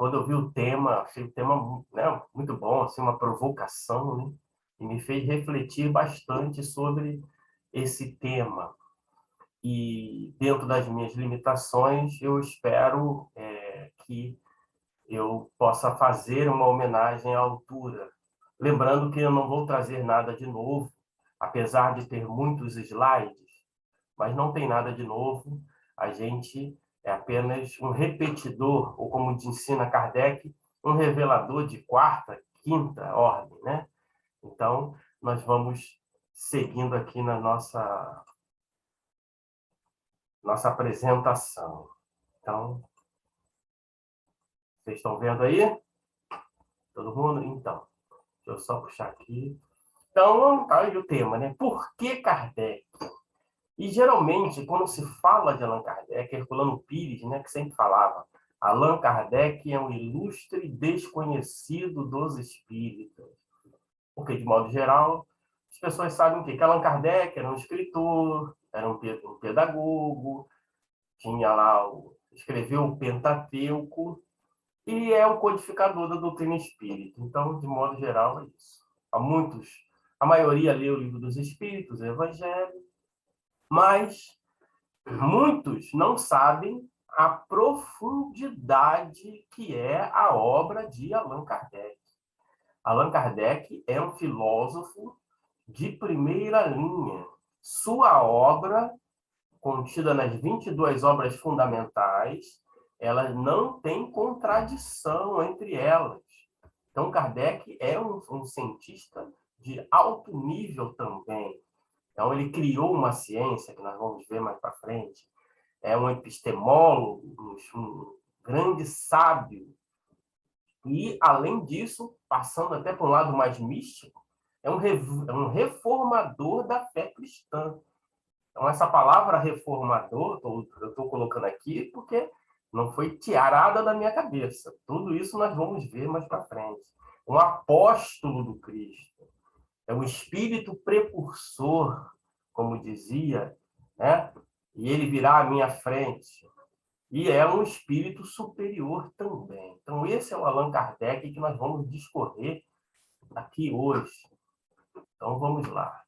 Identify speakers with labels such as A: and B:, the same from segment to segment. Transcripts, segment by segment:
A: quando eu vi o tema, achei o tema, né, muito bom, assim, uma provocação, né? E me fez refletir bastante sobre esse tema. E dentro das minhas limitações, eu espero que eu possa fazer uma homenagem à altura. Lembrando que eu não vou trazer nada de novo, apesar de ter muitos slides, mas não tem nada de novo. A gente é apenas um repetidor, ou como ensina Kardec, um revelador de quarta, quinta ordem, né? Então, nós vamos seguindo aqui na nossa apresentação. Então, vocês estão vendo aí? Todo mundo? Então, deixa eu só puxar aqui. Então, tá aí o tema, né? Por que Kardec? E, geralmente, quando se fala de Allan Kardec, Herculano Pires, né, que sempre falava, Allan Kardec é um ilustre desconhecido dos espíritas. Porque, de modo geral, as pessoas sabem o quê? Que Allan Kardec era um escritor, era um pedagogo, tinha lá, escreveu o Pentateuco, e é o codificador da doutrina espírita. Então, de modo geral, é isso. A maioria lê o Livro dos Espíritos, o Evangelho, mas muitos não sabem a profundidade que é a obra de Allan Kardec. Allan Kardec é um filósofo de primeira linha. Sua obra, contida nas 22 obras fundamentais, elas não têm contradição entre elas. Então, Kardec é um cientista de alto nível também. Então, ele criou uma ciência, que nós vamos ver mais para frente, é um epistemólogo, um grande sábio. E, além disso, passando até para um lado mais místico, é um reformador da fé cristã. Então, essa palavra reformador, eu estou colocando aqui porque não foi tirada da minha cabeça. Tudo isso nós vamos ver mais para frente. Um apóstolo do Cristo. É um espírito precursor, como dizia, né? E ele virá à minha frente. E é um espírito superior também. Então, esse é o Allan Kardec que nós vamos discorrer aqui hoje. Então, vamos lá.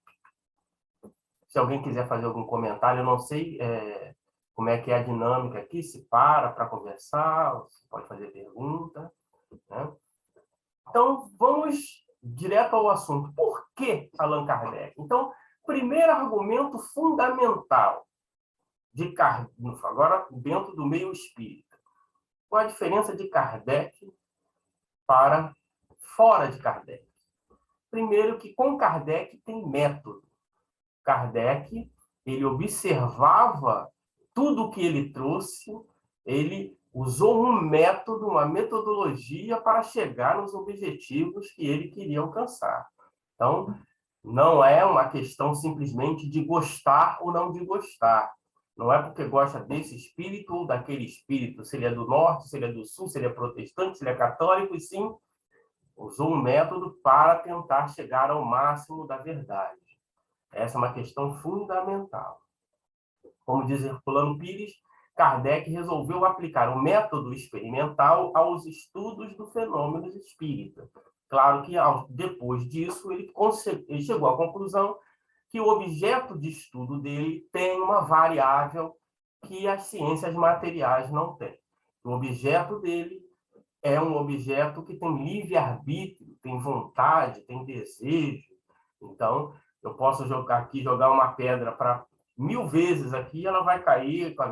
A: Se alguém quiser fazer algum comentário, eu não sei como é que é a dinâmica aqui, se para conversar, você pode fazer pergunta, né? Então, vamos direto ao assunto. Por que Allan Kardec? Então, primeiro argumento fundamental de Kardec, agora dentro do meio espírita. Qual a diferença de Kardec para fora de Kardec? Primeiro que com Kardec tem método. Kardec, ele observava tudo o que ele trouxe, ele usou um método, uma metodologia para chegar nos objetivos que ele queria alcançar. Então, não é uma questão simplesmente de gostar ou não de gostar. Não é porque gosta desse espírito ou daquele espírito, se ele é do norte, se ele é do sul, se ele é protestante, se ele é católico, e sim, usou um método para tentar chegar ao máximo da verdade. Essa é uma questão fundamental. Como diz Herculano Pires, Kardec resolveu aplicar o método experimental aos estudos do fenômeno espírita. Claro que, depois disso, ele chegou à conclusão que o objeto de estudo dele tem uma variável que as ciências materiais não têm. O objeto dele é um objeto que tem livre-arbítrio, tem vontade, tem desejo. Então, eu posso jogar uma pedra para 1000 vezes aqui, ela vai cair com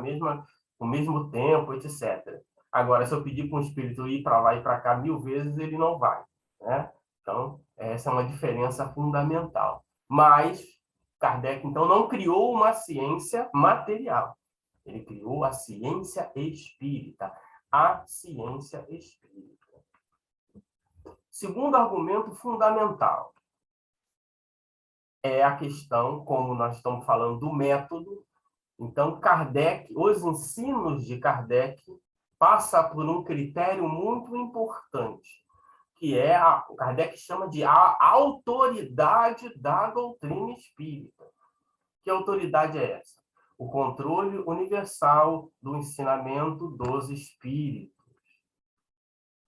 A: o mesmo tempo, etc. Agora, se eu pedir para um espírito ir para lá e para cá 1000 vezes, ele não vai, né? Então, essa é uma diferença fundamental. Mas, Kardec, então, não criou uma ciência material. Ele criou a ciência espírita. A ciência espírita. Segundo argumento fundamental é a questão, como nós estamos falando do método. Então, Kardec, os ensinos de Kardec passa por um critério muito importante, que o Kardec chama de a autoridade da doutrina espírita. Que autoridade é essa? O controle universal do ensinamento dos espíritos.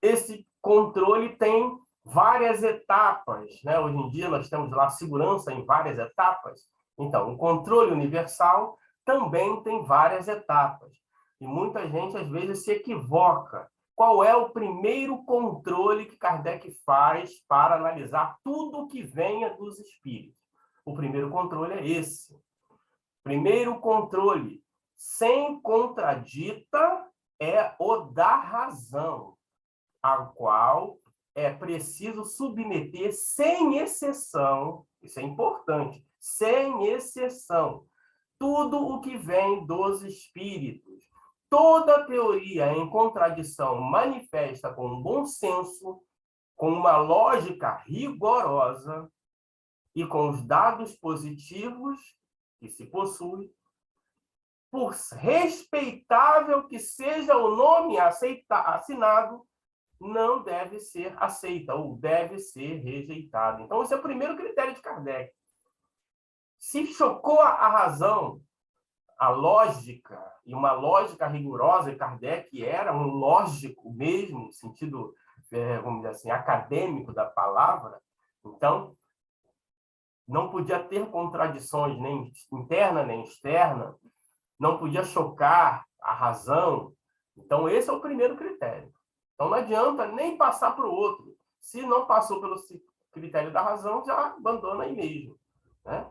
A: esse controle tem várias etapas, né? Hoje em dia nós temos lá segurança em várias etapas. Então, o controle universal também tem várias etapas. E muita gente, às vezes, se equivoca. Qual é o primeiro controle que Kardec faz para analisar tudo que venha dos espíritos? O primeiro controle é esse. Primeiro controle, sem contradita, é o da razão, ao qual é preciso submeter sem exceção, isso é importante, sem exceção, tudo o que vem dos espíritos. Toda teoria em contradição manifesta com bom senso, com uma lógica rigorosa e com os dados positivos que se possui, por respeitável que seja o nome assinado, não deve ser aceita ou deve ser rejeitado. Então, esse é o primeiro critério de Kardec. Se chocou a razão, a lógica, e uma lógica rigorosa, e Kardec era um lógico mesmo, no sentido, vamos dizer assim, acadêmico da palavra, então, não podia ter contradições nem interna nem externa, não podia chocar a razão. Então, esse é o primeiro critério. Então, não adianta nem passar para o outro. Se não passou pelo critério da razão, já abandona aí mesmo, né?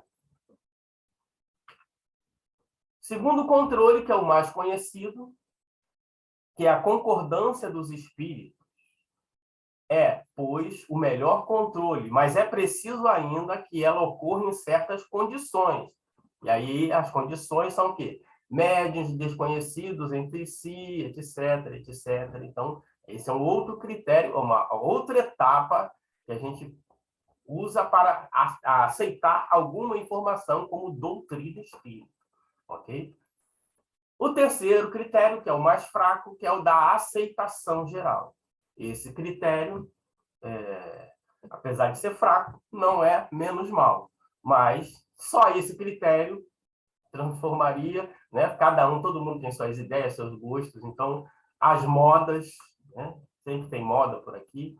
A: Segundo controle, que é o mais conhecido, que é a concordância dos espíritos. É, pois, o melhor controle, mas é preciso ainda que ela ocorra em certas condições. E aí, as condições são o quê? Médiuns desconhecidos entre si, etc, etc. Então, esse é um outro critério, uma outra etapa que a gente usa para aceitar alguma informação como doutrina espírita, ok? O terceiro critério, que é o mais fraco, que é o da aceitação geral. Esse critério, apesar de ser fraco, não é menos mal, mas só esse critério transformaria, né? Todo mundo tem suas ideias, seus gostos, então as modas, né? Sempre tem moda por aqui,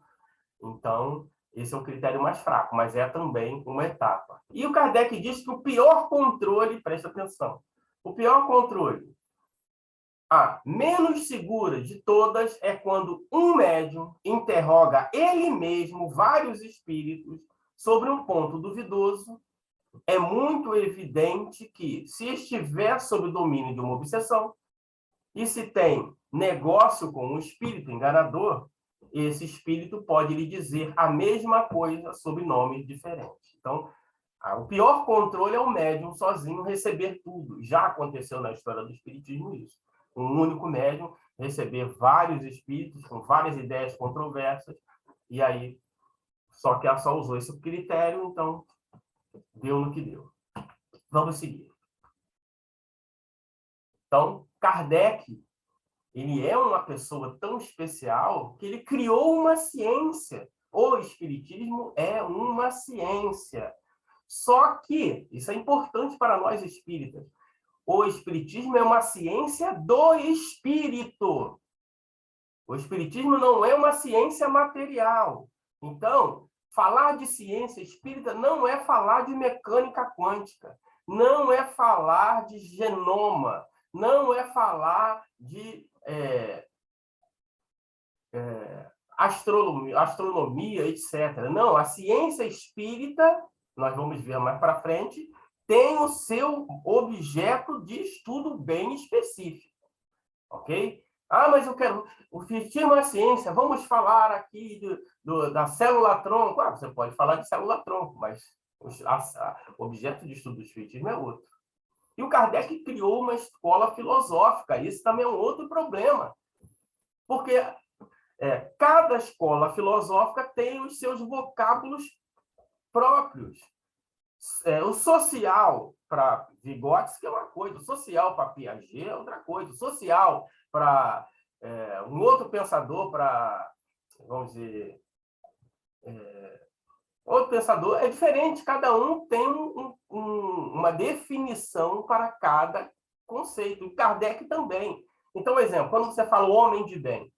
A: então esse é o critério mais fraco, mas é também uma etapa. E o Kardec diz que o pior controle, presta atenção, o pior controle, a menos segura de todas é quando um médium interroga ele mesmo vários espíritos sobre um ponto duvidoso. É muito evidente que, se estiver sob o domínio de uma obsessão, e se tem negócio com um espírito enganador, esse espírito pode lhe dizer a mesma coisa sob nomes diferentes. Então, o pior controle é o médium sozinho receber tudo. Já aconteceu na história do espiritismo isso. Um único médium receber vários espíritos com várias ideias controversas, e aí, só que ela só usou esse critério, então deu no que deu. Vamos seguir. Então, Kardec, ele é uma pessoa tão especial que ele criou uma ciência. O espiritismo é uma ciência. Só que, isso é importante para nós espíritas, o espiritismo é uma ciência do espírito. O espiritismo não é uma ciência material. Então, falar de ciência espírita não é falar de mecânica quântica, não é falar de genoma, não é falar de astronomia, etc. Não, a ciência espírita, nós vamos ver mais para frente, tem o seu objeto de estudo bem específico, ok? Ah, mas eu quero... O espiritismo é ciência, vamos falar aqui da célula-tronco. Ah, você pode falar de célula-tronco, mas o objeto de estudo do espiritismo é outro. E o Kardec criou uma escola filosófica, isso também é um outro problema, porque cada escola filosófica tem os seus vocábulos próprios. O social para Vygotsky é uma coisa, o social para Piaget é outra coisa, o social para um outro pensador, para, vamos dizer, outro pensador, é diferente, cada um tem uma definição para cada conceito, e Kardec também. Então, exemplo, quando você fala o homem de bem,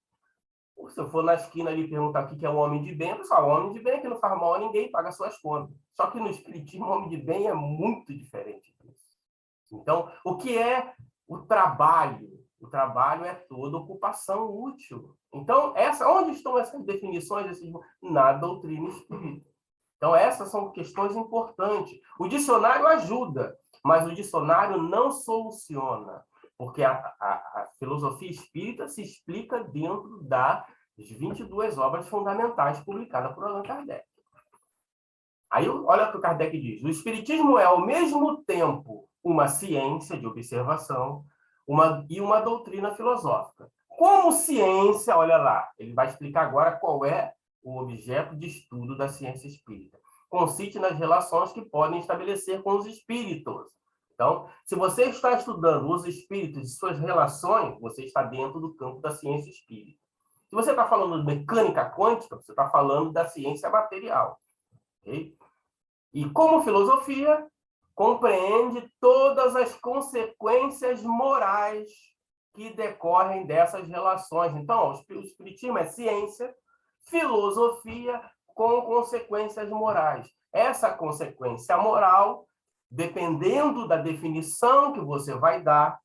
A: Se eu for na esquina ali perguntar o que é um homem de bem, eu falo, o homem de bem é que não faz mal a ninguém, paga suas contas. Só que no espiritismo, o homem de bem é muito diferente disso. Então, o que é o trabalho? O trabalho é toda ocupação útil. Então, onde estão essas definições na doutrina espírita? Então, essas são questões importantes. O dicionário ajuda, mas o dicionário não soluciona, porque a filosofia espírita se explica dentro das 22 obras fundamentais publicadas por Allan Kardec. Aí, olha o que o Kardec diz. O espiritismo é, ao mesmo tempo, uma ciência de observação e uma doutrina filosófica. Como ciência, olha lá, ele vai explicar agora qual é o objeto de estudo da ciência espírita. Consiste nas relações que podem estabelecer com os espíritos. Então, se você está estudando os espíritos e suas relações, você está dentro do campo da ciência espírita. Se você está falando de mecânica quântica, você está falando da ciência material. Okay? E como filosofia, compreende todas as consequências morais que decorrem dessas relações. Então, o espiritismo é ciência, filosofia com consequências morais. Essa consequência moral, dependendo da definição que você vai dar,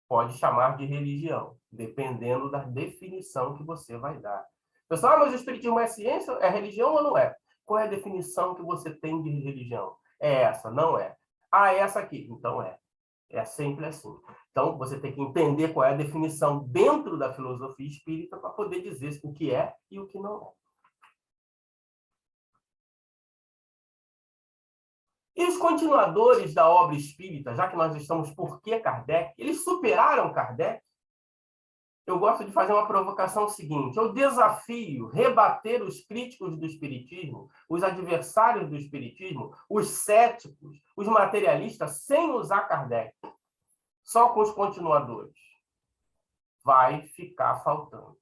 A: pode chamar de religião, dependendo da definição que você vai dar. Pessoal, mas o espiritismo é ciência? É religião ou não é? Qual é a definição que você tem de religião? É essa? Não é? Ah, é essa aqui. Então é. É sempre assim. Então, você tem que entender qual é a definição dentro da filosofia espírita para poder dizer o que é e o que não é. E os continuadores da obra espírita, já que nós estamos por que Kardec, eles superaram Kardec? Eu gosto de fazer uma provocação seguinte. Eu desafio rebater os críticos do espiritismo, os adversários do espiritismo, os céticos, os materialistas, sem usar Kardec. Só com os continuadores. Vai ficar faltando.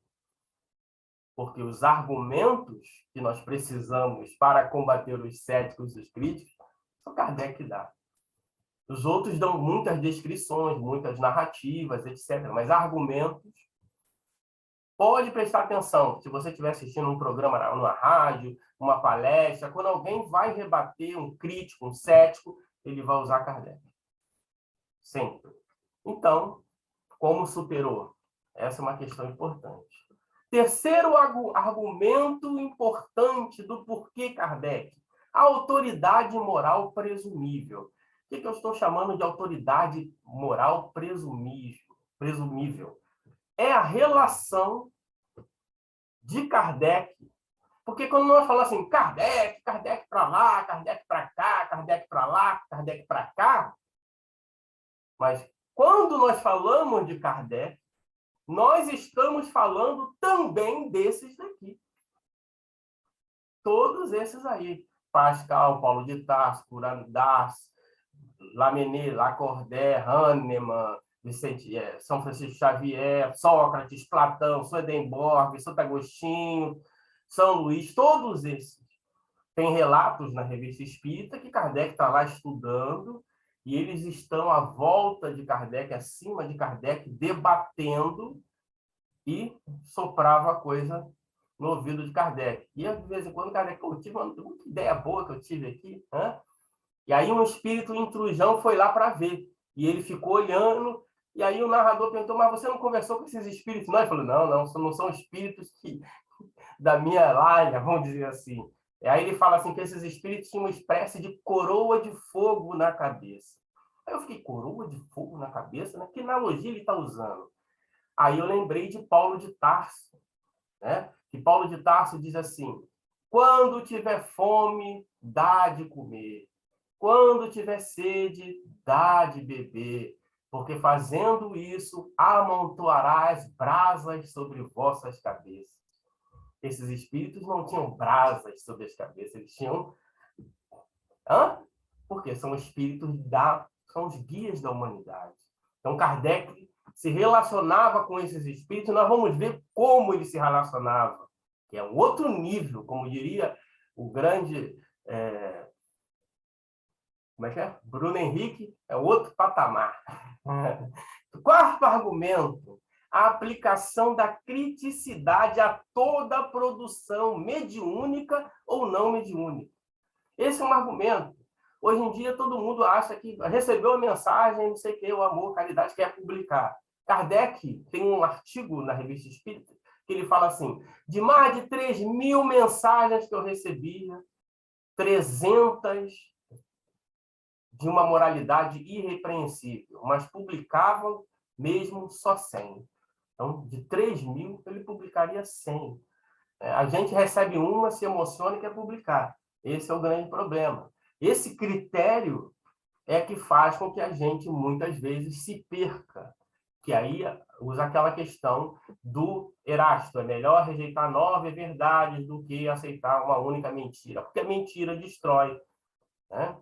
A: Porque os argumentos que nós precisamos para combater os céticos e os críticos, só Kardec dá. Os outros dão muitas descrições, muitas narrativas, etc. Mas argumentos, pode prestar atenção, se você estiver assistindo um programa numa rádio, uma palestra, quando alguém vai rebater um crítico, um cético, ele vai usar Kardec. Sempre. Então, como superou? Essa é uma questão importante. Terceiro argumento importante do porquê Kardec. A autoridade moral presumível. O que eu estou chamando de autoridade moral presumível? É a relação de Kardec. Porque quando nós falamos assim, Kardec para lá, Kardec para cá, Kardec para lá, Kardec para cá, mas quando nós falamos de Kardec, nós estamos falando também desses daqui. Todos esses aí. Pascal, Paulo de Tarso, Kurand Das, Lamennais, Lacordaire, Hahnemann, São Francisco Xavier, Sócrates, Platão, Swedenborg, Santo Agostinho, São Luís, todos esses. Tem relatos na Revista Espírita que Kardec está lá estudando e eles estão à volta de Kardec, acima de Kardec, debatendo e soprava a coisa no ouvido de Kardec. E, de vez em quando, Kardec, eu tive uma ideia boa que eu tive aqui. E aí um espírito intrusão foi lá para ver. E ele ficou olhando, e aí o narrador perguntou, mas você não conversou com esses espíritos? Não, ele falou, não são espíritos da minha laia, vamos dizer assim. E aí ele fala assim, que esses espíritos tinham uma espécie de coroa de fogo na cabeça. Aí eu fiquei, coroa de fogo na cabeça? Né? Que analogia ele está usando? Aí eu lembrei de Paulo de Tarso, né? Que Paulo de Tarso diz assim, quando tiver fome, dá de comer. Quando tiver sede, dá de beber, porque fazendo isso, amontoarás brasas sobre vossas cabeças. Esses espíritos não tinham brasas sobre as cabeças, eles tinham... Porque são espíritos são os guias da humanidade. Então, Kardec se relacionava com esses espíritos, nós vamos ver como ele se relacionava, que é um outro nível, como diria o grande... Como é que é? Bruno Henrique é outro patamar. Quarto argumento. a aplicação da criticidade a toda a produção mediúnica ou não mediúnica. Esse é um argumento. Hoje em dia, todo mundo acha que recebeu a mensagem, não sei o que, o amor, caridade, quer publicar. Kardec tem um artigo na Revista Espírita que ele fala assim, de mais de 3.000 mensagens que eu recebia, 300 de uma moralidade irrepreensível, mas publicavam mesmo só 100. Então, de 3.000, ele publicaria 100. A gente recebe uma, se emociona e quer publicar. Esse é o grande problema. Esse critério é que faz com que a gente, muitas vezes, se perca. Que aí usa aquela questão do Erasto. É melhor rejeitar 9 verdades do que aceitar uma única mentira. Porque a mentira destrói. Né?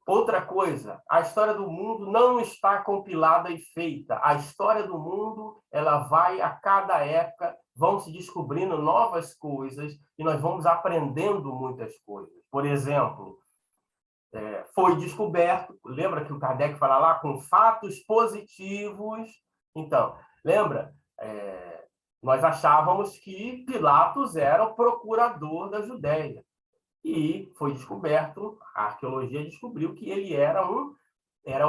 A: Outra coisa, a história do mundo não está compilada e feita. A história do mundo, ela vai a cada época, vão se descobrindo novas coisas e nós vamos aprendendo muitas coisas. Por exemplo, foi descoberto, lembra que o Kardec fala lá, com fatos positivos. Então, lembra? Nós achávamos que Pilatos era o procurador da Judéia. E foi descoberto, a arqueologia descobriu que ele era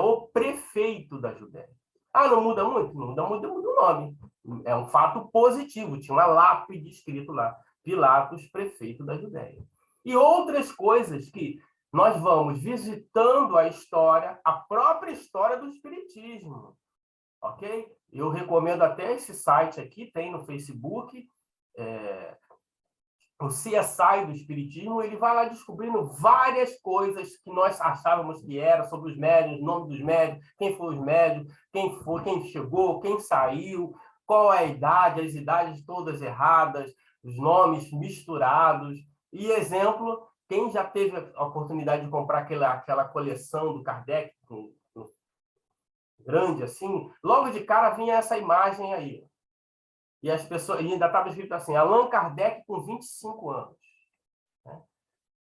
A: o prefeito da Judéia. Ah, não muda muito? Não muda muito, muda o nome. É um fato positivo, tinha uma lápide escrito lá, Pilatos, prefeito da Judéia. E outras coisas que nós vamos visitando a história, a própria história do Espiritismo, ok? Eu recomendo até esse site aqui, tem no Facebook, o CSI do Espiritismo, ele vai lá descobrindo várias coisas que nós achávamos que era sobre os médiuns, o nome dos médiuns, quem foi os médiuns, quem chegou, quem saiu, qual é a idade, as idades todas erradas, os nomes misturados. E exemplo, quem já teve a oportunidade de comprar aquela coleção do Kardec, grande assim, logo de cara vinha essa imagem aí. E as pessoas, e ainda estava escrito assim, Allan Kardec com 25 anos. Né?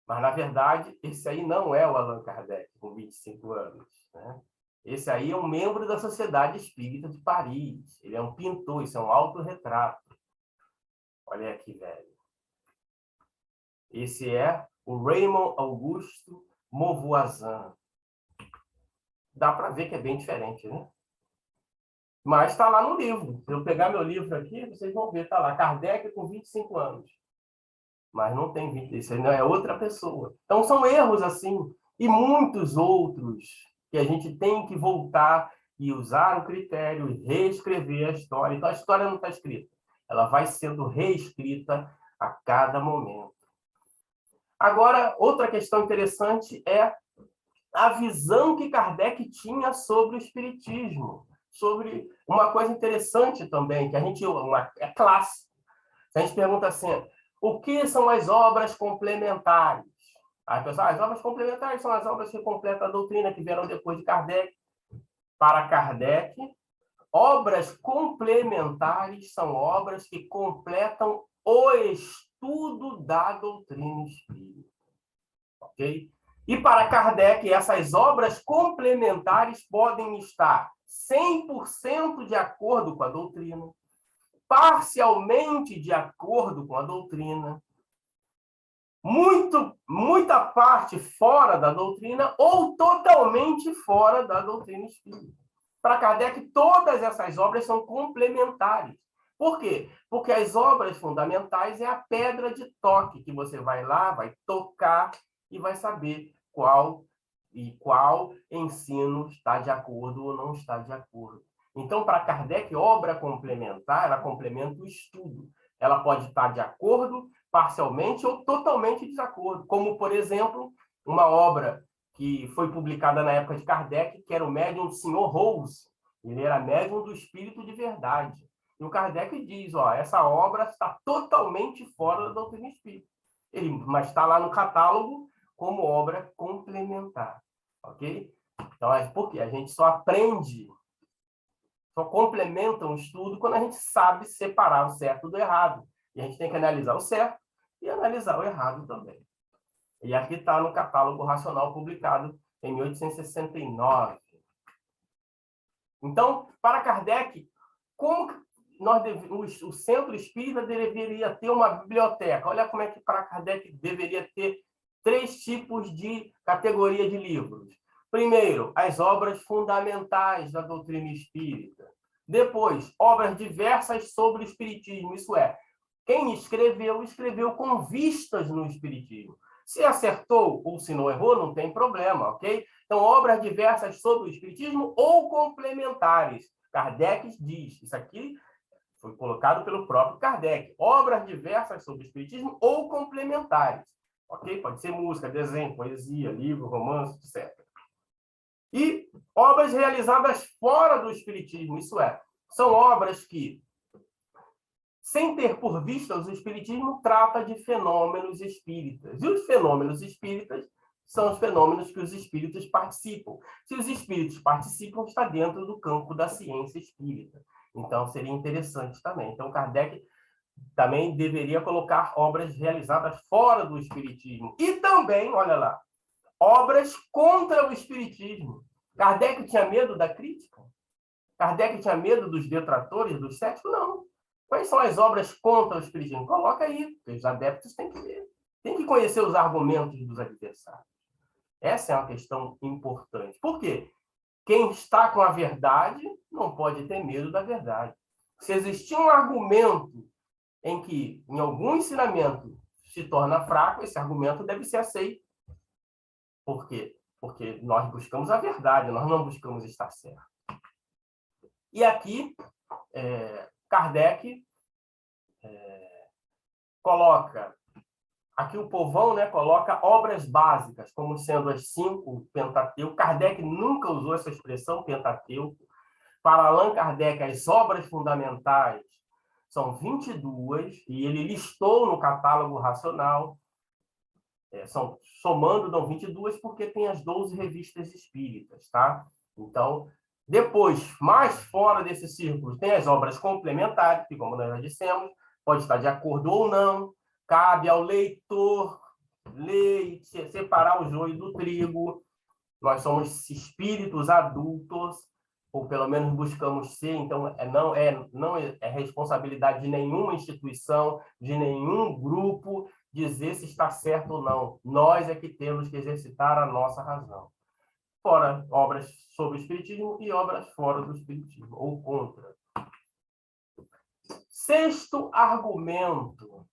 A: Mas, na verdade, esse aí não é o Allan Kardec com 25 anos. Né? Esse aí é um membro da Sociedade Espírita de Paris. Ele é um pintor, isso é um autorretrato. Olha aqui, velho. Esse é o Raymond Augusto Mauvoisin. Dá para ver que é bem diferente, né? Mas está lá no livro. Se eu pegar meu livro aqui, vocês vão ver, está lá, Kardec com 25 anos. Mas não tem 20, isso aí não é outra pessoa. Então, são erros assim, e muitos outros, que a gente tem que voltar e usar o critério e reescrever a história. Então, a história não está escrita. Ela vai sendo reescrita a cada momento. Agora, outra questão interessante é a visão que Kardec tinha sobre o espiritismo. Sobre uma coisa interessante também, que a gente é clássico. Se a gente pergunta assim, o que são as obras complementares? Aí, pessoal, as obras complementares são as obras que completam a doutrina, que vieram depois de Kardec. Para Kardec, obras complementares são obras que completam o estudo da doutrina espírita. Ok? E para Kardec, essas obras complementares podem estar 100% de acordo com a doutrina, parcialmente de acordo com a doutrina, muita parte fora da doutrina ou totalmente fora da doutrina espírita. Para Kardec, todas essas obras são complementares. Por quê? Porque as obras fundamentais é a pedra de toque, que você vai lá, vai tocar e vai saber qual ensino está de acordo ou não está de acordo. Então, para Kardec, obra complementar, ela complementa o estudo. Ela pode estar de acordo, parcialmente ou totalmente de desacordo. Como, por exemplo, uma obra que foi publicada na época de Kardec, que era o médium do Sr. Rose. Ele era médium do espírito de verdade. E o Kardec diz, essa obra está totalmente fora da doutrina espírita. Mas está lá no catálogo como obra complementar. Ok? Então, por quê? A gente só aprende, só complementa um estudo quando a gente sabe separar o certo do errado. E a gente tem que analisar o certo e analisar o errado também. E aqui está no Catálogo Racional, publicado em 1869. Então, para Kardec, o centro espírita deveria ter uma biblioteca. Olha como é que para Kardec deveria ter 3 tipos de categoria de livros. Primeiro, as obras fundamentais da doutrina espírita. Depois, obras diversas sobre o espiritismo, isso é, quem escreveu, escreveu com vistas no espiritismo. Se acertou ou se não errou, não tem problema, ok? Então, obras diversas sobre o espiritismo ou complementares. Kardec diz, isso aqui foi colocado pelo próprio Kardec, obras diversas sobre o espiritismo ou complementares, ok? Pode ser música, desenho, poesia, livro, romance, etc. E obras realizadas fora do espiritismo, isso é, são obras que, sem ter por vista, o espiritismo trata de fenômenos espíritas. E os fenômenos espíritas são os fenômenos que os espíritos participam. Se os espíritos participam, está dentro do campo da ciência espírita. Então, seria interessante também. Então, Kardec também deveria colocar obras realizadas fora do espiritismo. E também, olha lá, obras contra o espiritismo. Kardec tinha medo da crítica? Kardec tinha medo dos detratores, dos céticos? Não. Quais são as obras contra o espiritismo? Coloca aí, porque os adeptos têm que ler. Tem que conhecer os argumentos dos adversários. Essa é uma questão importante. Por quê? Quem está com a verdade não pode ter medo da verdade. Se existir um argumento em que, em algum ensinamento, se torna fraco, esse argumento deve ser aceito. Por quê? Porque nós buscamos a verdade, nós não buscamos estar certo. E aqui, Kardec coloca, aqui o povão, né, coloca obras básicas, como sendo as 5 Pentateuco. Kardec nunca usou essa expressão Pentateuco. Para Allan Kardec, as obras fundamentais são 22, e ele listou no catálogo racional, somando, dão 22, porque tem as 12 revistas espíritas, tá? Então, depois, mais fora desse círculo, tem as obras complementares, que, como nós já dissemos, pode estar de acordo ou não, cabe ao leitor ler e separar o joio do trigo. Nós somos espíritos adultos, ou pelo menos buscamos ser, então não é responsabilidade de nenhuma instituição, de nenhum grupo, dizer se está certo ou não. Nós é que temos que exercitar a nossa razão. Fora obras sobre o espiritismo e obras fora do espiritismo, ou contra. 6º argumento.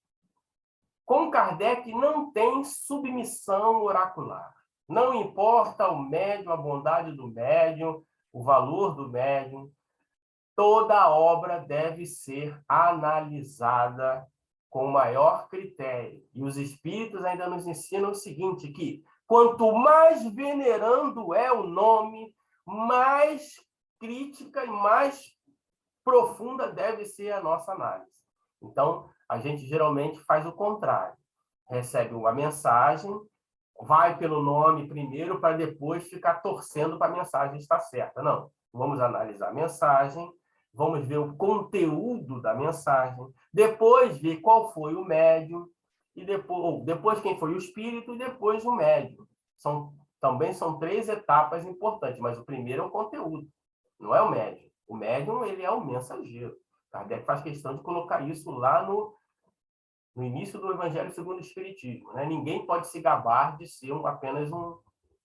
A: Com Kardec não tem submissão oracular. Não importa o médium, a bondade do médium, o valor do médium, toda obra deve ser analisada com maior critério. E os espíritos ainda nos ensinam o seguinte, que quanto mais venerando é o nome, mais crítica e mais profunda deve ser a nossa análise. Então, a gente geralmente faz o contrário. Recebe uma mensagem, vai pelo nome primeiro, para depois ficar torcendo para a mensagem estar certa. Não. Vamos analisar a mensagem, vamos ver o conteúdo da mensagem, depois ver qual foi o médium, e depois quem foi o espírito, e depois o médium. Também são 3 etapas importantes, mas o primeiro é o conteúdo, não é o médium. O médium, ele é o mensageiro. Kardec faz questão de colocar isso lá no início do Evangelho segundo o Espiritismo. Né? Ninguém pode se gabar de ser apenas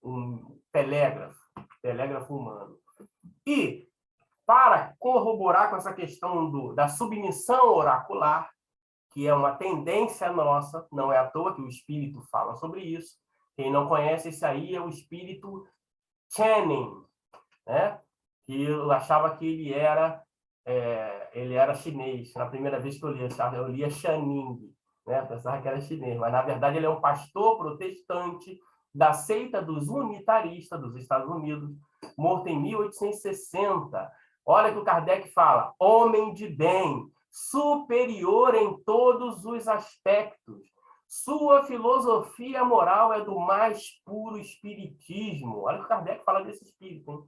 A: um telégrafo humano. E, para corroborar com essa questão da submissão oracular, que é uma tendência nossa, não é à toa que o Espírito fala sobre isso. Quem não conhece, esse aí é o Espírito Channing, né? Que eu achava que ele era chinês. Na primeira vez que eu lia Channing, né? Pensava que era chinês, mas na verdade ele é um pastor protestante da seita dos unitaristas dos Estados Unidos, morto em 1860. Olha que o Kardec fala, homem de bem, superior em todos os aspectos. Sua filosofia moral é do mais puro espiritismo. Olha que o Kardec fala desse espírito, hein?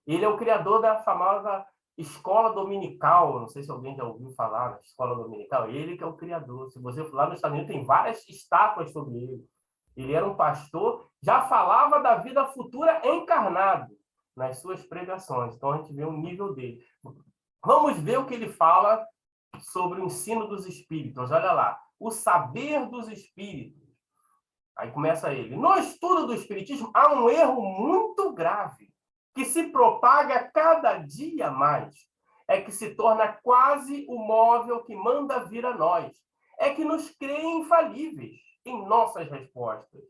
A: Ele é o criador da famosa escola dominical. Não sei se alguém já ouviu falar da escola dominical. Ele que é o criador. Se você for lá nos Estados Unidos, tem várias estátuas sobre ele. Ele era um pastor, já falava da vida futura encarnado nas suas pregações. Então, a gente vê o nível dele. Vamos ver o que ele fala sobre o ensino dos espíritos. Olha lá. O saber dos espíritos. Aí começa ele. No estudo do espiritismo, há um erro muito grave, que se propaga cada dia mais. É que se torna quase o móvel que manda vir a nós. É que nos crê infalíveis em nossas respostas.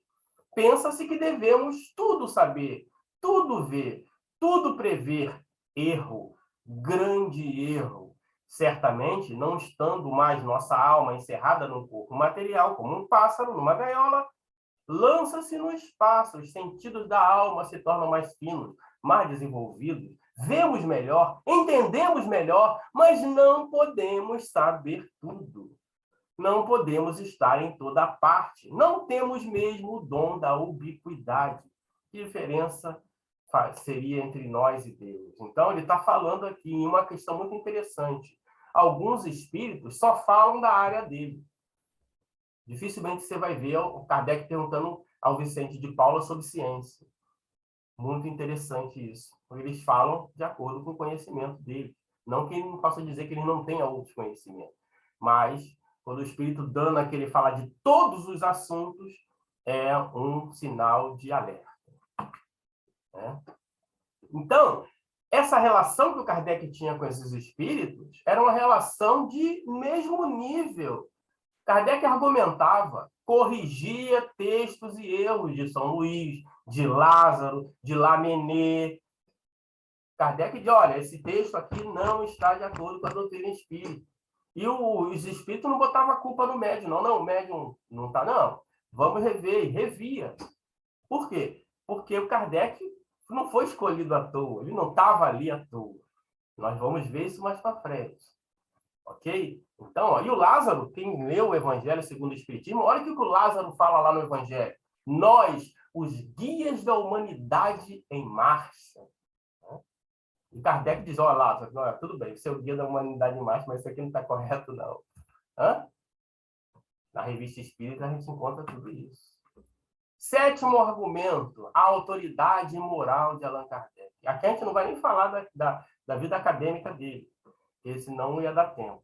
A: Pensa-se que devemos tudo saber, tudo ver, tudo prever. Erro, grande erro. Certamente, não estando mais nossa alma encerrada num corpo material, como um pássaro numa gaiola, lança-se no espaço, os sentidos da alma se tornam mais finos, mais desenvolvidos, vemos melhor, entendemos melhor, mas não podemos saber tudo. Não podemos estar em toda parte. Não temos mesmo o dom da ubiquidade. Que diferença seria entre nós e Deus? Então, ele está falando aqui em uma questão muito interessante. Alguns espíritos só falam da área dele. Dificilmente você vai ver o Kardec perguntando ao Vicente de Paula sobre ciência. Muito interessante isso. Eles falam de acordo com o conhecimento dele. Não que ele não possa dizer que ele não tenha outros conhecimentos. Mas, quando o Espírito Dana que ele fala de todos os assuntos, é um sinal de alerta. Né? Então, essa relação que o Kardec tinha com esses espíritos era uma relação de mesmo nível. Kardec argumentava, corrigia textos e erros de São Luís, de Lázaro, de Lamennais. Kardec diz, olha, esse texto aqui não está de acordo com a doutrina espírita. E os espíritos não botavam a culpa no médium, não. Não, o médium não está, não. Vamos rever, e revia. Por quê? Porque o Kardec não foi escolhido à toa, ele não estava ali à toa. Nós vamos ver isso mais para frente. Ok? Então, ó, e o Lázaro, quem leu o Evangelho segundo o Espiritismo, olha o que o Lázaro fala lá no Evangelho. Nós, os guias da humanidade em marcha. Né? E Kardec diz, ó, Lázaro, não, tudo bem, você é o guia da humanidade em marcha, mas isso aqui não está correto, não. Hã? Na Revista Espírita a gente encontra tudo isso. Sétimo argumento, a autoridade moral de Allan Kardec. Aqui a gente não vai nem falar da vida acadêmica dele, porque senão não ia dar tempo.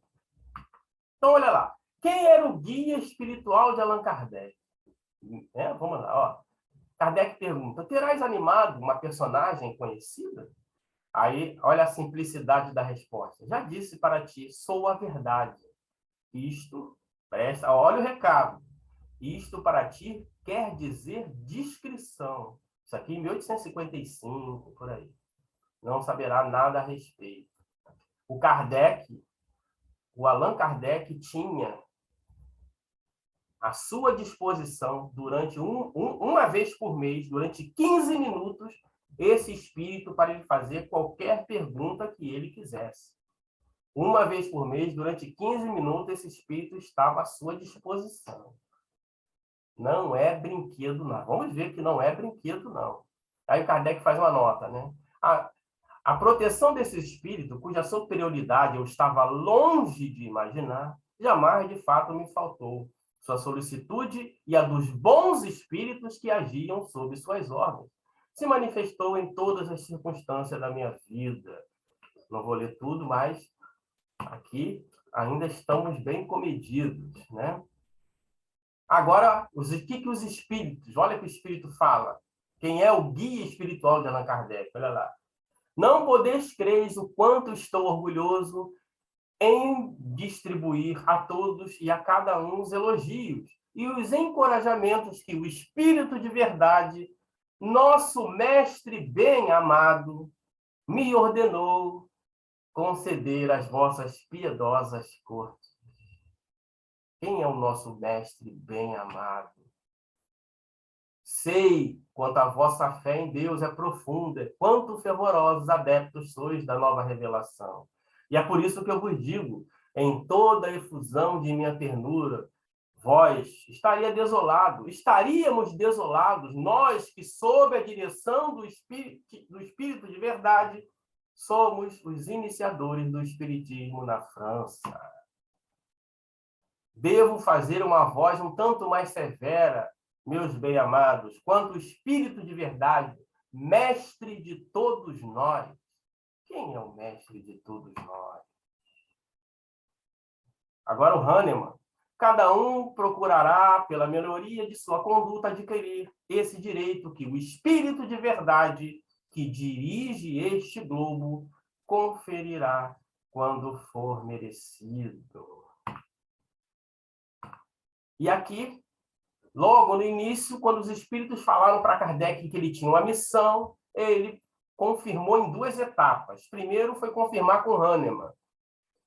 A: Então, olha lá. Quem era o guia espiritual de Allan Kardec? Vamos lá. Ó. Kardec pergunta, terás animado uma personagem conhecida? Aí, olha a simplicidade da resposta. Já disse para ti, sou a verdade. Isto, presta, olha o recado. Isto para ti quer dizer discrição. Isso aqui em 1855, por aí. Não saberá nada a respeito. O Allan Kardec tinha à sua disposição, durante uma vez por mês, durante 15 minutos, esse espírito para ele fazer qualquer pergunta que ele quisesse. Uma vez por mês, durante 15 minutos, esse espírito estava à sua disposição. Não é brinquedo, não. Vamos ver que não é brinquedo, não. Aí o Kardec faz uma nota, né? A proteção desse espírito, cuja superioridade eu estava longe de imaginar, jamais de fato me faltou. Sua solicitude e a dos bons espíritos que agiam sob suas ordens se manifestou em todas as circunstâncias da minha vida. Não vou ler tudo, mas aqui ainda estamos bem comedidos, né? Agora, o que os espíritos, olha o que o espírito fala. Quem é o guia espiritual de Allan Kardec? Olha lá. Não podeis crer o quanto estou orgulhoso em distribuir a todos e a cada um os elogios e os encorajamentos que o Espírito de verdade, nosso mestre bem amado, me ordenou conceder às vossas piedosas cortes. Quem é o nosso mestre bem amado? Sei quanto a vossa fé em Deus é profunda, quanto fervorosos adeptos sois da nova revelação. E é por isso que eu vos digo, em toda a efusão de minha ternura, vós estaríamos desolados, nós que, sob a direção do Espírito de verdade, somos os iniciadores do Espiritismo na França. Devo fazer uma voz um tanto mais severa, meus bem-amados, quanto o Espírito de verdade, mestre de todos nós, Quem é o mestre de todos nós? Agora o Hahnemann. Cada um procurará, pela melhoria de sua conduta, adquirir esse direito que o Espírito de verdade que dirige este globo conferirá quando for merecido. E aqui, logo no início, quando os espíritos falaram para Kardec que ele tinha uma missão, ele confirmou em 2 etapas. Primeiro foi confirmar com Hahnemann.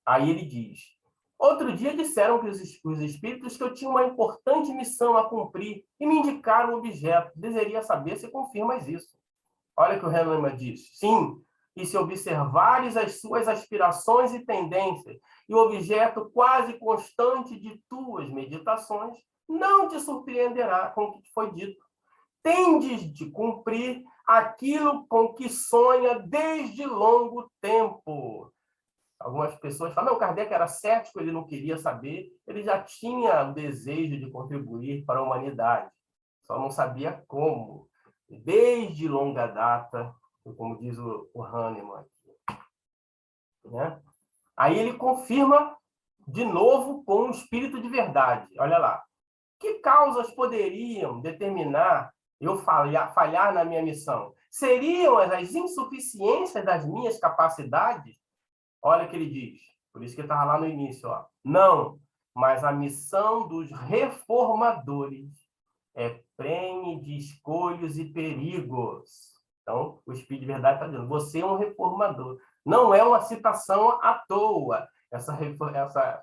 A: Aí ele diz: outro dia disseram que os espíritos que eu tinha uma importante missão a cumprir e me indicaram o objeto. Desejaria saber se confirmas isso. Olha o que o Hahnemann diz. Sim, e se observares as suas aspirações e tendências, e o objeto quase constante de tuas meditações, não te surpreenderá com o que te foi dito. Tendes de cumprir aquilo com que sonha desde longo tempo. Algumas pessoas falam, não, Kardec era cético, ele não queria saber, ele já tinha o desejo de contribuir para a humanidade, só não sabia como. Desde longa data, como diz o Hahnemann. Né? Aí ele confirma de novo com o espírito de verdade. Olha lá. Que causas poderiam determinar eu falhar na minha missão? Seriam as insuficiências das minhas capacidades? Olha o que ele diz. Por isso que estava lá no início. Ó. Não, mas a missão dos reformadores é prenhe de escolhas e perigos. Então, o Espírito de Verdade está dizendo, você é um reformador. Não é uma citação à toa. Essa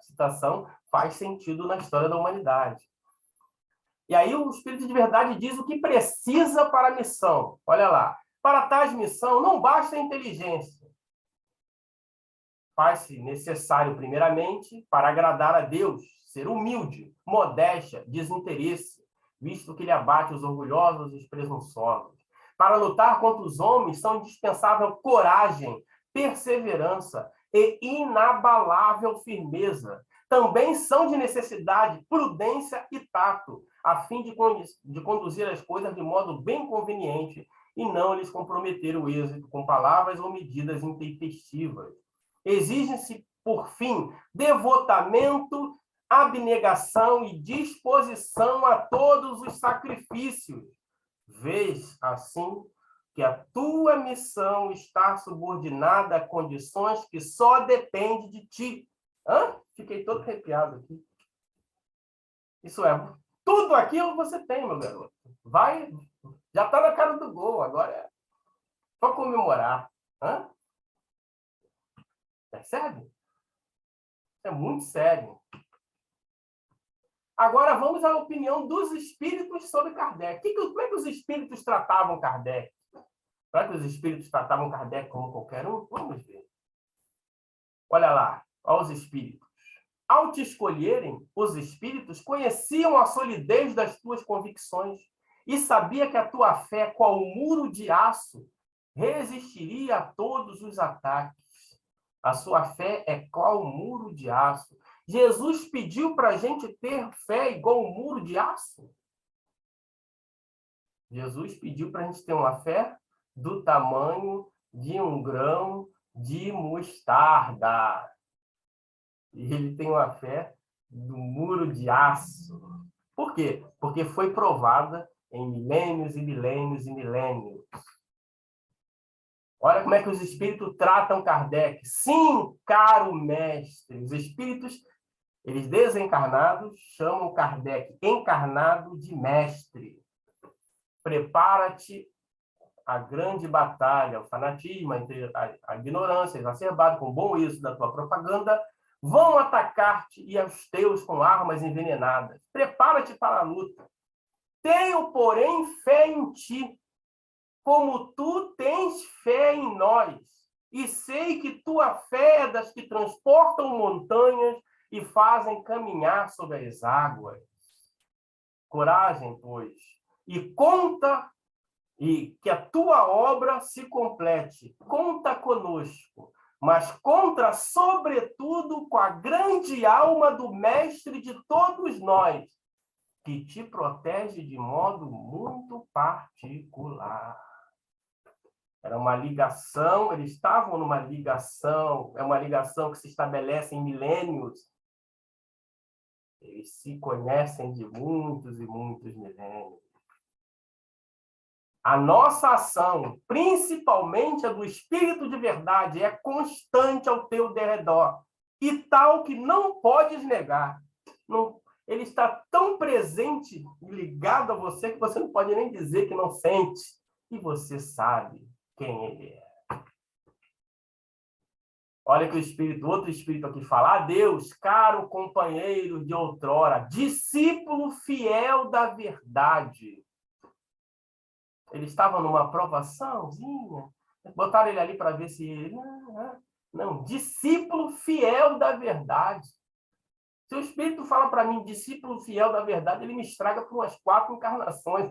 A: citação faz sentido na história da humanidade. E aí o Espírito de Verdade diz o que precisa para a missão. Olha lá. Para tais missão, não basta a inteligência. Faz-se necessário, primeiramente, para agradar a Deus, ser humilde, modéstia, desinteresse, visto que ele abate os orgulhosos e os presunçosos. Para lutar contra os homens, são indispensável coragem, perseverança e inabalável firmeza. Também são de necessidade prudência e tato, a fim de conduzir as coisas de modo bem conveniente e não lhes comprometer o êxito com palavras ou medidas intempestivas. Exige-se, por fim, devotamento, abnegação e disposição a todos os sacrifícios. Vês, assim, que a tua missão está subordinada a condições que só dependem de ti. Fiquei todo arrepiado aqui. Isso é, tudo aquilo você tem, meu garoto. Vai, já está na cara do gol, agora é só comemorar. Percebe? É muito sério. Agora vamos à opinião dos espíritos sobre Kardec. Como é que os espíritos tratavam Kardec? Será que os espíritos tratavam Kardec como qualquer um? Vamos ver. Olha lá, olha os espíritos. Ao te escolherem, os espíritos conheciam a solidez das tuas convicções e sabia que a tua fé, qual muro de aço, resistiria a todos os ataques. A sua fé é qual muro de aço. Jesus pediu para a gente ter fé igual um muro de aço? Jesus pediu para a gente ter uma fé do tamanho de um grão de mostarda. E ele tem uma fé do muro de aço. Por quê? Porque foi provada em milênios e milênios e milênios. Olha como é que os espíritos tratam Kardec. Sim, caro mestre. Os espíritos, eles desencarnados, chamam Kardec encarnado de mestre. Prepara-te a grande batalha, o fanatismo, a ignorância exacerbada, com bom uso da tua propaganda, vão atacar-te e aos teus com armas envenenadas. Prepara-te para a luta. Tenho, porém, fé em ti, como tu tens fé em nós, e sei que tua fé é das que transportam montanhas e fazem caminhar sobre as águas. Coragem, pois, e conta, e que a tua obra se complete. Conta conosco, mas conta, sobretudo, com a grande alma do mestre de todos nós, que te protege de modo muito particular. Era uma ligação, eles estavam numa ligação, é uma ligação que se estabelece em milênios. Eles se conhecem de muitos e muitos milênios. A nossa ação, principalmente a do Espírito de verdade, é constante ao teu derredor, e tal que não podes negar. Não, ele está tão presente e ligado a você que você não pode nem dizer que não sente. E você sabe quem ele é. Olha que o Espírito, outro Espírito aqui fala: a Deus, caro companheiro de outrora, discípulo fiel da verdade. Ele estava numa provaçãozinha, botaram ele ali para ver se ele... Não, discípulo fiel da verdade. Se o Espírito fala para mim, discípulo fiel da verdade, ele me estraga por umas 4 encarnações.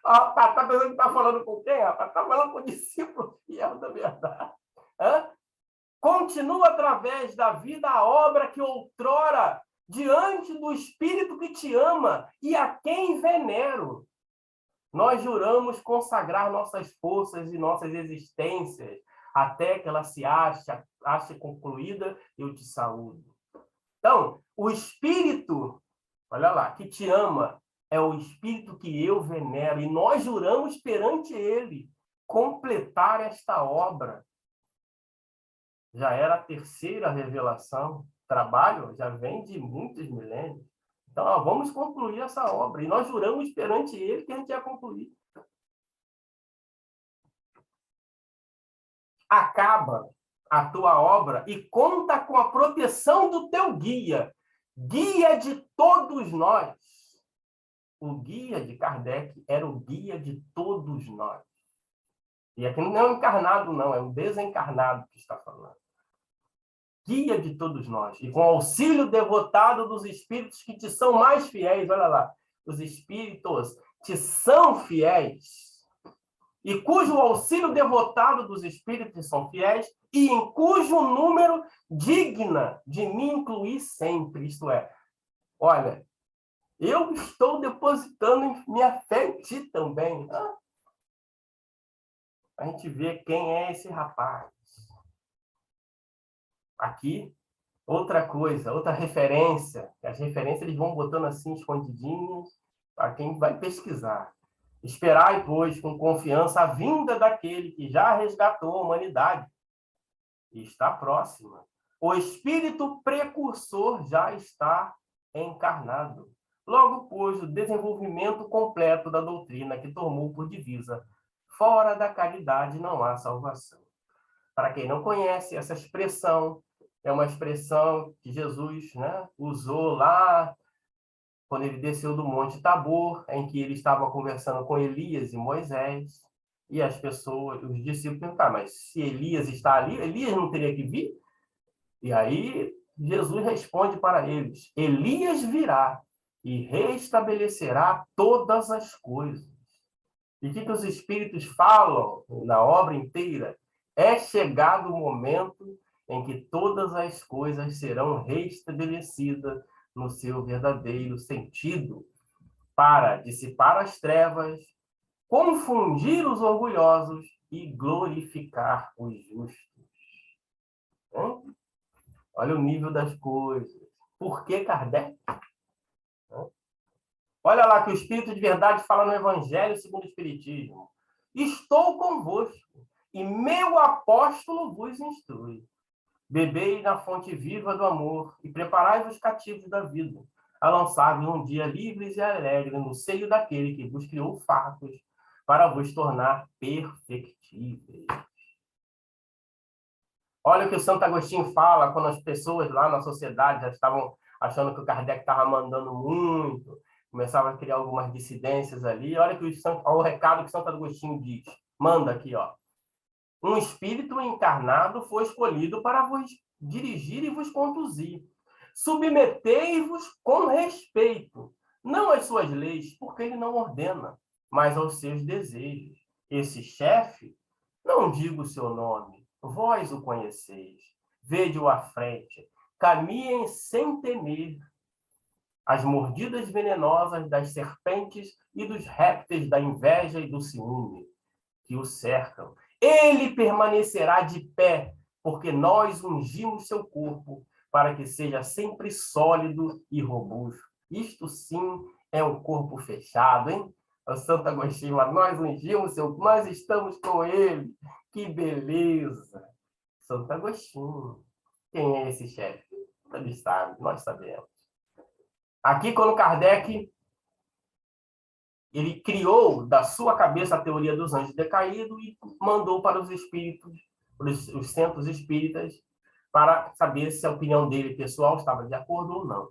A: Tá pensando que está falando com quem, rapaz? Está falando com o discípulo fiel da verdade. Continua através da vida a obra que outrora, diante do Espírito que te ama e a quem venero. Nós juramos consagrar nossas forças e nossas existências até que ela se ache concluída, eu te saúdo. Então, o Espírito, olha lá, que te ama, é o Espírito que eu venero, e nós juramos perante ele completar esta obra. Já era a 3ª revelação, trabalho já vem de muitos milênios. Então, vamos concluir essa obra, e nós juramos perante ele que a gente ia concluir. Acaba a tua obra e conta com a proteção do teu guia, guia de todos nós. O guia de Kardec era o guia de todos nós. E aqui não é um encarnado, não, é um desencarnado que está falando. Guia de todos nós. E com auxílio devotado dos espíritos que te são mais fiéis, olha lá, os espíritos te são fiéis, e cujo auxílio devotado dos espíritos são fiéis, e em cujo número digna de me incluir sempre. Isto é, olha, eu estou depositando minha fé em ti também. A gente vê quem é esse rapaz. Aqui, outra coisa, outra referência. As referências eles vão botando assim, escondidinhas, para quem vai pesquisar. Esperai, pois, com confiança a vinda daquele que já resgatou a humanidade e está próxima. O espírito precursor já está encarnado. Logo, pois, o desenvolvimento completo da doutrina que tomou por divisa: fora da caridade não há salvação. Para quem não conhece, essa expressão é uma expressão que Jesus, usou lá quando ele desceu do Monte Tabor, em que ele estava conversando com Elias e Moisés, e as pessoas, os discípulos perguntaram: mas se Elias está ali, Elias não teria que vir? E aí Jesus responde para eles: Elias virá e restabelecerá todas as coisas. E o que os espíritos falam na obra inteira? É chegado o momento em que todas as coisas serão restabelecidas no seu verdadeiro sentido, para dissipar as trevas, confundir os orgulhosos e glorificar os justos. Olha o nível das coisas. Por que Kardec? Olha lá que o Espírito de Verdade fala no Evangelho segundo o Espiritismo: estou convosco, e meu apóstolo vos instrui. Bebei na fonte viva do amor e preparai-vos cativos da vida, a lançar-vos um dia livres e alegres no seio daquele que vos criou fartos para vos tornar perfectíveis. Olha o que o Santo Agostinho fala quando as pessoas lá na sociedade já estavam achando que o Kardec estava mandando muito, começavam a criar algumas dissidências ali. Olha o recado que Santo Agostinho diz. Manda aqui, ó. Um espírito encarnado foi escolhido para vos dirigir e vos conduzir. Submetei-vos com respeito, não às suas leis, porque ele não ordena, mas aos seus desejos. Esse chefe, não digo o seu nome, vós o conheceis. Vede-o à frente, caminhem sem temer as mordidas venenosas das serpentes e dos répteis da inveja e do ciúme. que o cercam. Ele permanecerá de pé, porque nós ungimos seu corpo, para que seja sempre sólido e robusto. Isto sim é um corpo fechado, hein? O Santo Agostinho, nós ungimos seu, nós estamos com ele. Que beleza! Santo Agostinho. Quem é esse chefe? Ele sabe, nós sabemos. Aqui, quando Kardec ele criou da sua cabeça a teoria dos anjos decaídos e mandou para os espíritos, os centros espíritas, para saber se a opinião dele pessoal estava de acordo ou não.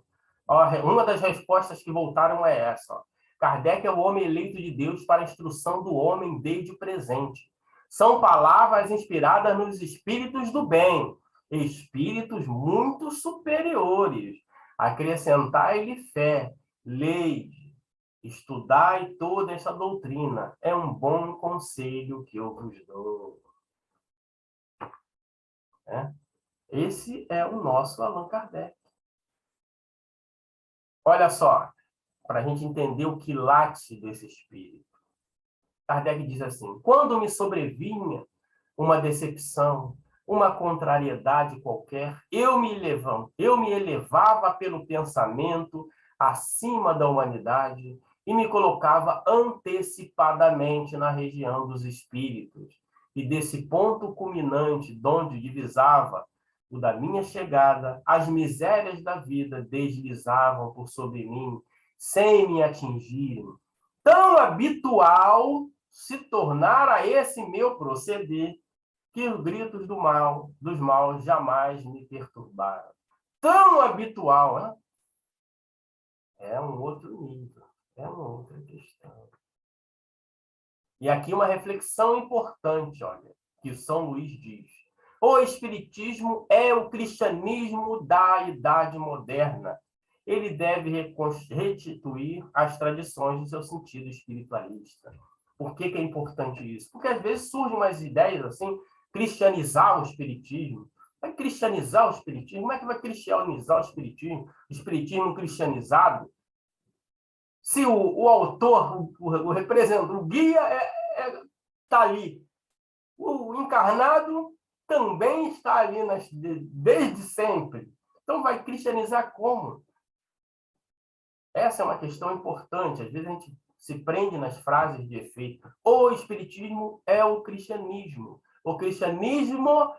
A: Uma das respostas que voltaram é essa. Ó. Kardec é o homem eleito de Deus para a instrução do homem desde o presente. São palavras inspiradas nos espíritos do bem, espíritos muito superiores. Acrescentai-lhe fé, leis, estudai toda essa doutrina. É um bom conselho que eu vos dou. Esse é o nosso Allan Kardec. Olha só, para a gente entender o que late desse espírito. Kardec diz assim, quando me sobrevinha uma decepção, uma contrariedade qualquer, eu me elevava pelo pensamento acima da humanidade e me colocava antecipadamente na região dos espíritos. E desse ponto culminante, donde divisava o da minha chegada, as misérias da vida deslizavam por sobre mim, sem me atingirem. Tão habitual se tornara esse meu proceder, que os gritos dos maus jamais me perturbaram. Tão habitual, né? É um outro nível, é uma outra questão. E aqui uma reflexão importante, olha, que São Luís diz. O Espiritismo é o cristianismo da Idade Moderna. Ele deve restituir as tradições do seu sentido espiritualista. Por que é importante isso? Porque às vezes surgem umas ideias assim, cristianizar o Espiritismo. Vai cristianizar o Espiritismo? Como é que vai cristianizar o Espiritismo? O Espiritismo cristianizado? Se o autor, o representante, o guia está ali. O encarnado também está ali desde sempre. Então, vai cristianizar como? Essa é uma questão importante. Às vezes a gente se prende nas frases de efeito. O Espiritismo é o cristianismo. O cristianismo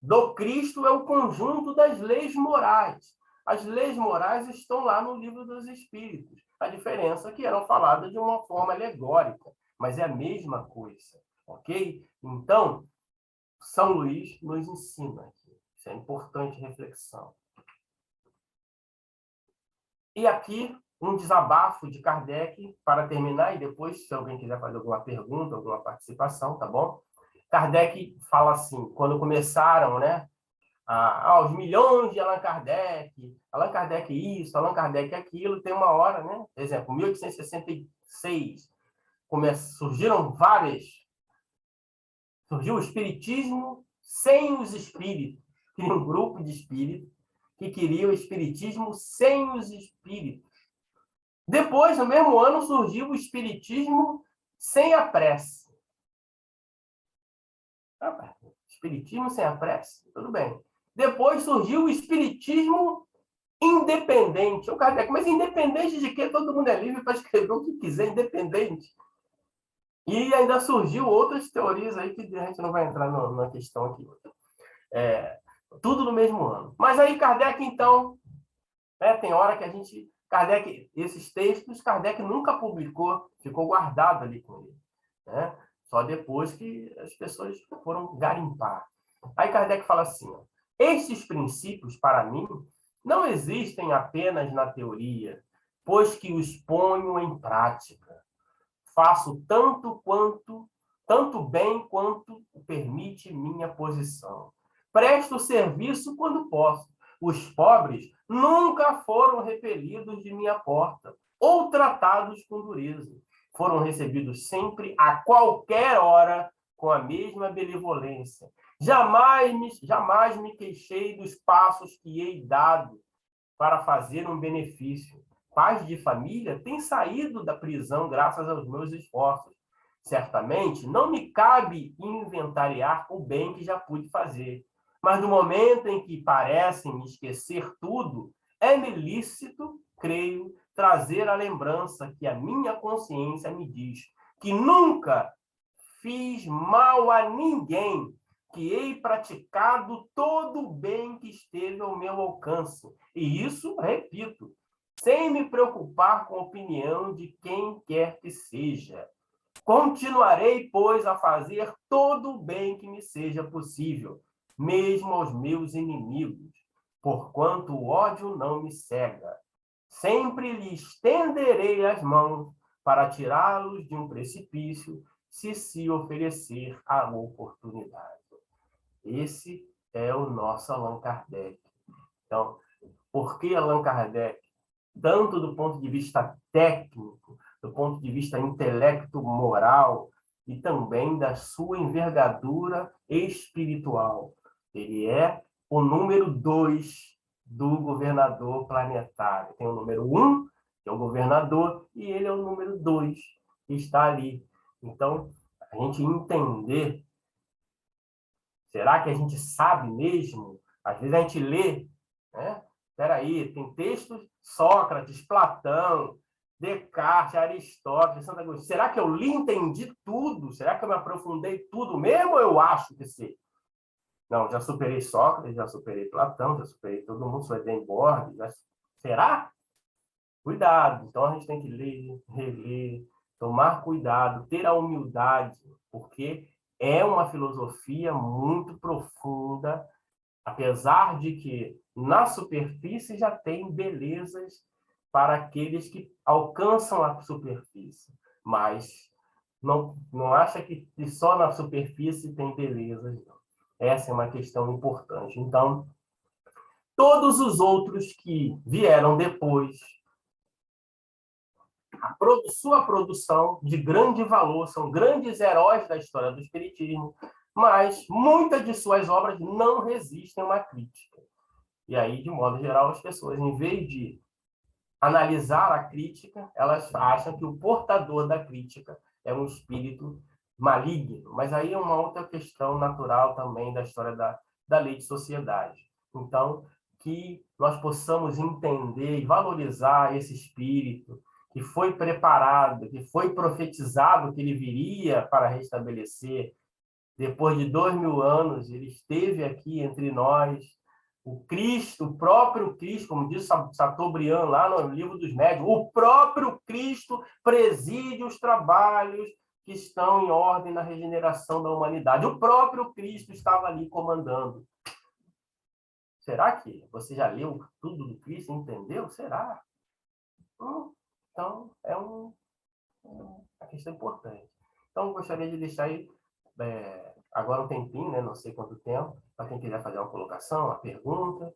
A: do Cristo é o conjunto das leis morais. As leis morais estão lá no Livro dos Espíritos. A diferença é que eram faladas de uma forma alegórica, mas é a mesma coisa, ok? Então, São Luís nos ensina aqui. Isso é importante reflexão. E aqui, um desabafo de Kardec, para terminar, e depois, se alguém quiser fazer alguma pergunta, alguma participação, tá bom? Kardec fala assim, quando começaram, né, os milhões de Allan Kardec isso, Allan Kardec aquilo, tem uma hora, né? Por exemplo, 1866, surgiu o Espiritismo sem os espíritos. Tinha um grupo de espíritos que queria o Espiritismo sem os espíritos. Depois, no mesmo ano, surgiu o Espiritismo sem a prece. Espiritismo sem a prece? Tudo bem. Depois surgiu o Espiritismo independente. O Kardec, mas independente de quê? Todo mundo é livre para escrever o que quiser, independente. E ainda surgiu outras teorias aí que a gente não vai entrar na questão aqui. Tudo no mesmo ano. Mas aí Kardec, então, tem hora que a gente... Kardec, esses textos, Kardec nunca publicou, ficou guardado ali com ele. Né? Só depois que as pessoas foram garimpar. Aí Kardec fala assim, ó, estes princípios, para mim, não existem apenas na teoria, pois que os ponho em prática. Faço tanto bem quanto permite minha posição. Presto serviço quando posso. Os pobres nunca foram repelidos de minha porta ou tratados com dureza. Foram recebidos sempre, a qualquer hora, com a mesma benevolência. Jamais me queixei dos passos que hei dado para fazer um benefício. Pais de família têm saído da prisão graças aos meus esforços. Certamente, não me cabe inventariar o bem que já pude fazer, mas no momento em que parecem esquecer tudo, é-me lícito, creio, trazer a lembrança que a minha consciência me diz que nunca fiz mal a ninguém, que hei praticado todo o bem que esteve ao meu alcance. E isso, repito, sem me preocupar com a opinião de quem quer que seja. Continuarei, pois, a fazer todo o bem que me seja possível, mesmo aos meus inimigos, porquanto o ódio não me cega. Sempre lhe estenderei as mãos para tirá-los de um precipício, se oferecer a oportunidade. Esse é o nosso Allan Kardec. Então, por que Allan Kardec? Tanto do ponto de vista técnico, do ponto de vista intelecto-moral e também da sua envergadura espiritual. Ele é o número 2 do governador planetário. Tem o número 1, que é o governador, e ele é o número 2, que está ali. Então, a gente entender, será que a gente sabe mesmo? Às vezes a gente lê, né? Espera aí, tem textos Sócrates, Platão, Descartes, Aristóteles, Santo Agostinho. Será que eu li e entendi tudo? Será que eu me aprofundei tudo mesmo ou eu acho que sei? Não, já superei Sócrates, já superei Platão, já superei todo mundo, Swedenborg. Já... Será? Cuidado. Então a gente tem que ler, reler, tomar cuidado, ter a humildade, porque é uma filosofia muito profunda, apesar de que na superfície já tem belezas para aqueles que alcançam a superfície, mas não acha que só na superfície tem belezas, não. Essa é uma questão importante. Então, todos os outros que vieram depois, sua produção de grande valor, são grandes heróis da história do Espiritismo, mas muitas de suas obras não resistem a uma crítica. E aí, de modo geral, as pessoas, em vez de analisar a crítica, elas acham que o portador da crítica é um espírito maligno. Mas aí é uma outra questão natural também da história da lei de sociedade. Então, que nós possamos entender e valorizar esse espírito que foi preparado, que foi profetizado que ele viria para restabelecer. Depois de 2000 anos, ele esteve aqui entre nós. O Cristo, o próprio Cristo, como diz Chateaubriand lá no Livro dos Médiuns, o próprio Cristo preside os trabalhos que estão em ordem na regeneração da humanidade. O próprio Cristo estava ali comandando. Será que você já leu tudo do Cristo e entendeu? Será? Então, é uma questão importante. Então, gostaria de deixar aí agora um tempinho, né? Não sei quanto tempo, para quem quiser fazer uma colocação, uma pergunta.